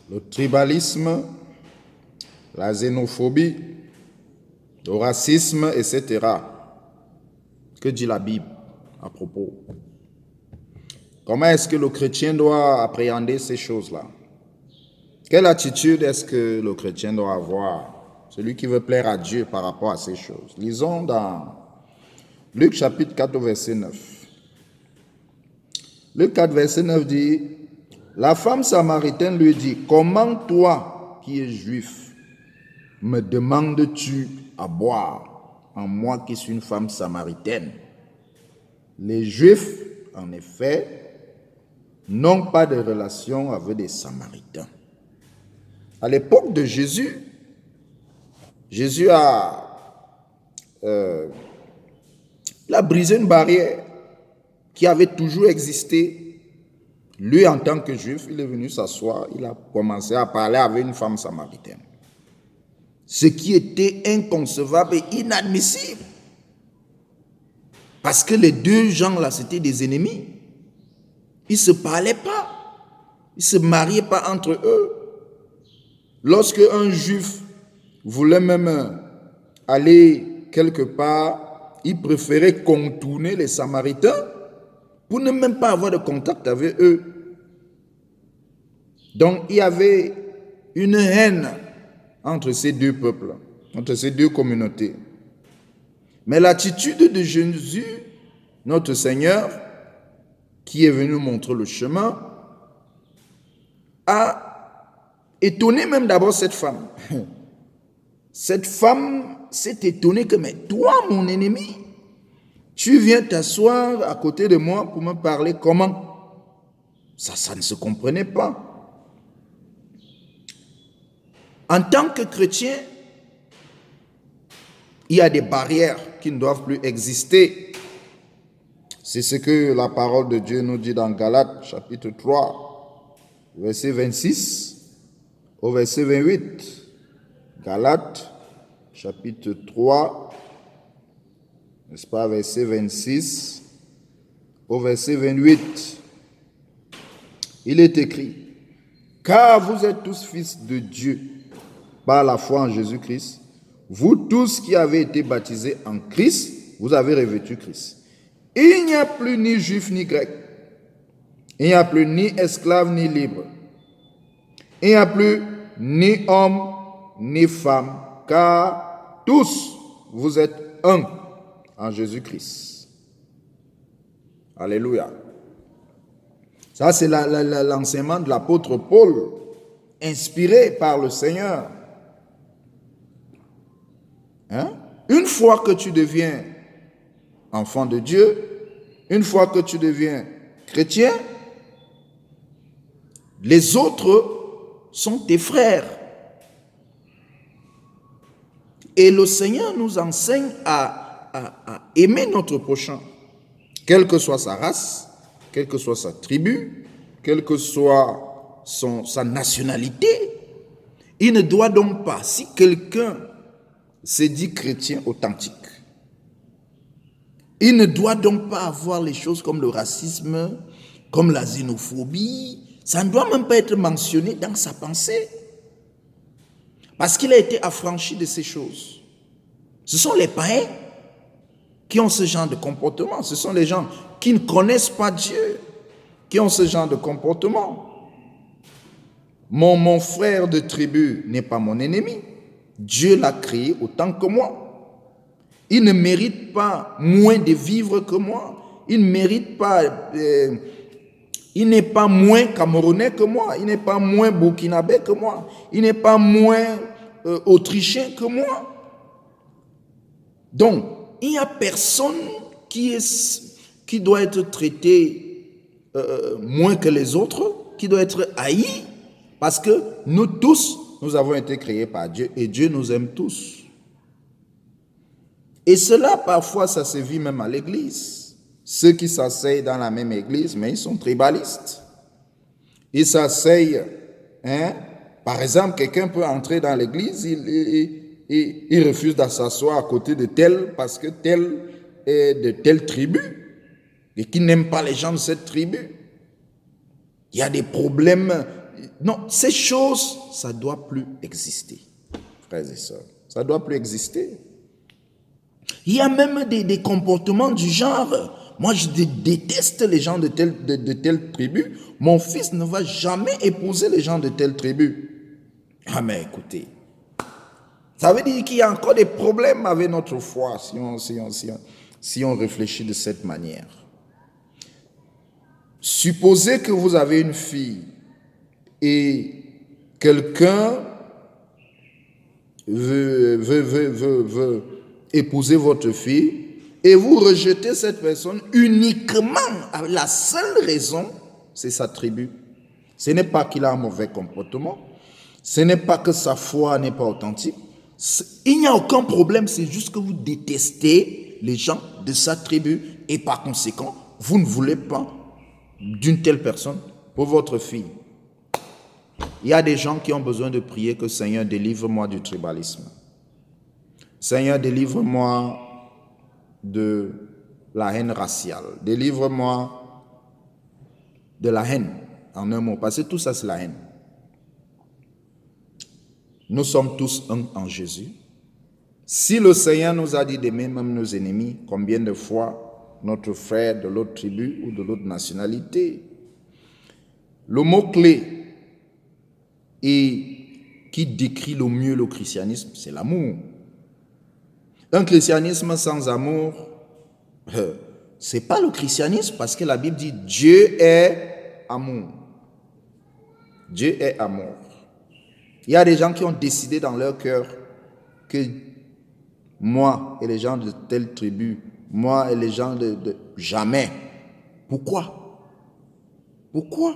le tribalisme, la xénophobie, le racisme, etc. Que dit la Bible à propos? Comment est-ce que le chrétien doit appréhender ces choses-là? Quelle attitude est-ce que le chrétien doit avoir? Celui qui veut plaire à Dieu par rapport à ces choses. Lisons dans Luc chapitre 4 verset 9. Luc 4 verset 9 dit, la femme samaritaine lui dit, comment toi qui es juif me demandes-tu à boire en moi qui suis une femme samaritaine? Les Juifs, en effet, n'ont pas de relation avec des Samaritains. À l'époque de Jésus, Jésus a brisé une barrière qui avait toujours existé. Lui, en tant que Juif, il est venu s'asseoir, il a commencé à parler avec une femme samaritaine. Ce qui était inconcevable et inadmissible. Parce que les deux gens-là, c'était des ennemis. Ils ne se parlaient pas. Ils ne se mariaient pas entre eux. Lorsque un juif voulait même aller quelque part, il préférait contourner les Samaritains pour ne même pas avoir de contact avec eux. Donc, il y avait une haine entre ces deux peuples, entre ces deux communautés. Mais l'attitude de Jésus, notre Seigneur, qui est venu montrer le chemin, a étonné même d'abord cette femme. Cette femme s'est étonnée que, mais toi, mon ennemi, tu viens t'asseoir à côté de moi pour me parler comment? Ça ne se comprenait pas. En tant que chrétien, il y a des barrières qui ne doivent plus exister. C'est ce que la parole de Dieu nous dit dans Galates, chapitre 3, verset 26 au verset 28. Galates, chapitre 3, n'est-ce pas, verset 26 au verset 28. Il est écrit, « Car vous êtes tous fils de Dieu par la foi en Jésus-Christ. Vous tous qui avez été baptisés en Christ, vous avez revêtu Christ. Il n'y a plus ni juif ni grec. Il n'y a plus ni esclave ni libre. Il n'y a plus ni homme ni femme, car tous vous êtes un en Jésus-Christ. » Alléluia. Ça, c'est l'enseignement de l'apôtre Paul, inspiré par le Seigneur. Une fois que tu deviens enfant de Dieu, une fois que tu deviens chrétien, les autres sont tes frères. Et le Seigneur nous enseigne à aimer notre prochain, quelle que soit sa race, quelle que soit sa tribu, quelle que soit sa nationalité. Il ne doit donc pas, si quelqu'un se dit chrétien authentique, il ne doit donc pas avoir les choses comme le racisme, comme la xénophobie. Ça ne doit même pas être mentionné dans sa pensée. Parce qu'il a été affranchi de ces choses. Ce sont les païens qui ont ce genre de comportement. Ce sont les gens qui ne connaissent pas Dieu qui ont ce genre de comportement. Mon frère de tribu n'est pas mon ennemi. Dieu l'a créé autant que moi. Il ne mérite pas moins de vivre que moi. Il ne mérite pas... il n'est pas moins camerounais que moi. Il n'est pas moins burkinabé que moi. Il n'est pas moins autrichien que moi. Donc, il n'y a personne qui doit être traité moins que les autres, qui doit être haï, parce que nous tous, nous avons été créés par Dieu et Dieu nous aime tous. Et cela, parfois, ça se vit même à l'église. Ceux qui s'asseyent dans la même église, mais ils sont tribalistes. Ils s'asseyent, par exemple, quelqu'un peut entrer dans l'église, il refuse de s'asseoir à côté de tel parce que tel est de telle tribu et qui n'aime pas les gens de cette tribu. Il y a des problèmes Non, ces choses, ça ne doit plus exister, frères et sœurs. Ça ne doit plus exister. Il y a même des comportements du genre, moi je déteste les gens de telle tribu, mon fils ne va jamais épouser les gens de telle tribu. Ah mais écoutez, ça veut dire qu'il y a encore des problèmes avec notre foi si on réfléchit de cette manière. Supposez que vous avez une fille et quelqu'un veut épouser votre fille et vous rejetez cette personne uniquement à la seule raison, c'est sa tribu. Ce n'est pas qu'il a un mauvais comportement, ce n'est pas que sa foi n'est pas authentique, il n'y a aucun problème, c'est juste que vous détestez les gens de sa tribu et par conséquent, vous ne voulez pas d'une telle personne pour votre fille. Il y a des gens qui ont besoin de prier que Seigneur, délivre-moi du tribalisme. Seigneur, délivre-moi de la haine raciale. Délivre-moi de la haine, en un mot, parce que tout ça, c'est la haine. Nous sommes tous un en Jésus. Si le Seigneur nous a dit d'aimer même nos ennemis, combien de fois notre frère de l'autre tribu ou de l'autre nationalité? Le mot-clé et qui décrit le mieux le christianisme, c'est l'amour. Un christianisme sans amour, c'est pas le christianisme parce que la Bible dit Dieu est amour. Dieu est amour. Il y a des gens qui ont décidé dans leur cœur que moi et les gens de telle tribu, moi et les gens de jamais. Pourquoi? Pourquoi?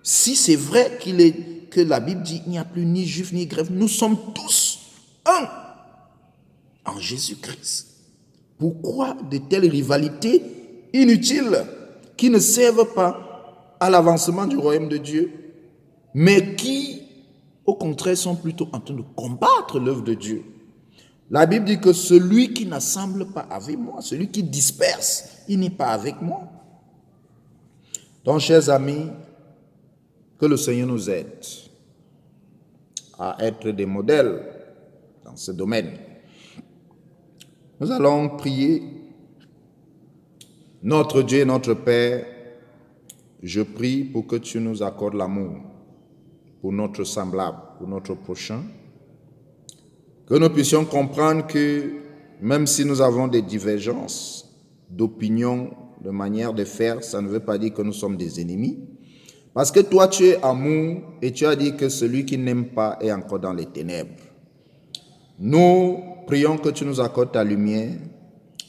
Si c'est vrai que la Bible dit il n'y a plus ni juif ni grec, nous sommes tous un en Jésus-Christ. Pourquoi de telles rivalités inutiles qui ne servent pas à l'avancement du royaume de Dieu, mais qui, au contraire, sont plutôt en train de combattre l'œuvre de Dieu? La Bible dit que celui qui n'assemble pas avec moi, celui qui disperse, il n'est pas avec moi. Donc, chers amis, que le Seigneur nous aide à être des modèles dans ce domaine. Nous allons prier. Notre Dieu et notre Père, je prie pour que tu nous accordes l'amour pour notre semblable, pour notre prochain. Que nous puissions comprendre que même si nous avons des divergences d'opinion, de manière de faire, ça ne veut pas dire que nous sommes des ennemis. Parce que toi, tu es amour et tu as dit que celui qui n'aime pas est encore dans les ténèbres. Nous prions que tu nous accordes ta lumière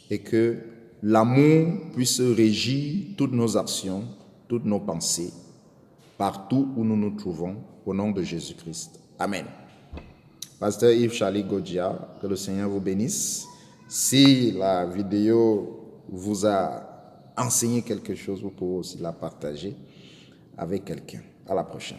et que l'amour puisse régir toutes nos actions, toutes nos pensées, partout où nous nous trouvons, au nom de Jésus-Christ. Amen. Pasteur Yves Charlie Godia, que le Seigneur vous bénisse. Si la vidéo vous a enseigné quelque chose, vous pouvez aussi la partager avec quelqu'un. À la prochaine.